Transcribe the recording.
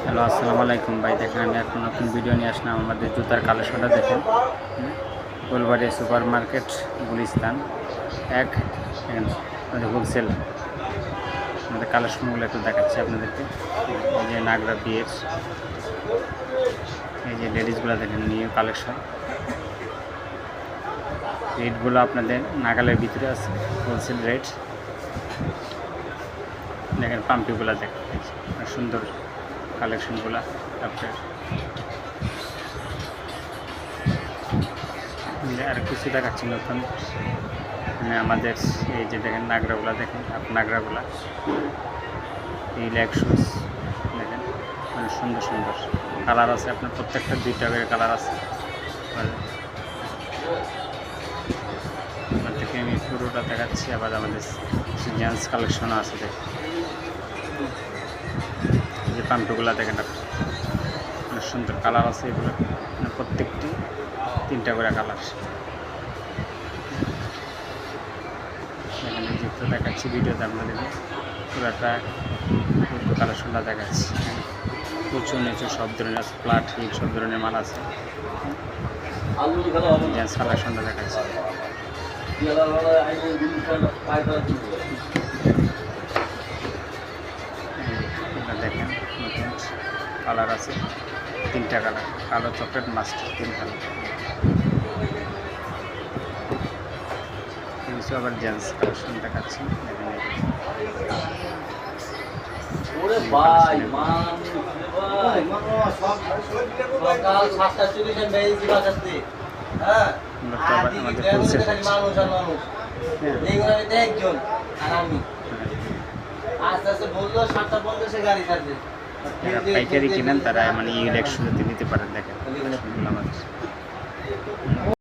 Hello, আসসালামু আলাইকুম ভাই। দেখেন আমি এখন নতুন ভিডিও নিয়ে আসলাম। আমাদের জুতার কালেকশনটা দেখেন। ফুলবাড়ি সুপার মার্কেট, গুলিস্তান এক। দেখেন আমাদের হোলসেল আমাদের কালেকশনগুলো একটু দেখাচ্ছি আপনাদেরকে। এই যে নাগরা বিয়ের, এই যে লেডিসগুলো দেখেন, নিউ কালেকশন। রেটগুলো আপনাদের নাগালের ভিতরে আছে, হোলসেল রেট। দেখেন পাম্পিগুলো দেখেন, সুন্দর কালেকশনগুলো আপনার। আর কিছু দেখাচ্ছি নতুন, মানে আমাদের এই যে দেখেন নাগরাগুলা, দেখেন নাগরাগুলা, এই লেগ শুজ দেখেন, মানে সুন্দর সুন্দর কালার আছে আপনার, প্রত্যেকটা 2টা করে কালার আছে। আপনার থেকে আমি পুরোটা দেখাচ্ছি। আবার আমাদের জেন্টস কালেকশনও আছে দেখেন, এই যে পাম্পগুলা দেখেন আপনি, মানে সুন্দর কালার আছে এগুলো, মানে প্রত্যেকটি 3টা করে কালার। এখানে যেহেতু দেখাচ্ছি ভিডিওতে আপনাদেরকে পুরোটা কালেকশনটা দেখাচ্ছি। উঁচু নিচু সব ধরনের আছে, ফ্ল্যাট হিল সব ধরনের মাল আছে। জেন্টস কালেকশনটা দেখাচ্ছি। দেখেন নতুন কালার আছে, 3টা কালার, কালো, চকলেট, মাস্টার, 3 কালার। কিছু আবার জেন্টস কালেকশন দেখাচ্ছি। পাইকারি কিনেন তারা, মানে ইলেকশনতে নিতে পারেন। দেখেন আমাদের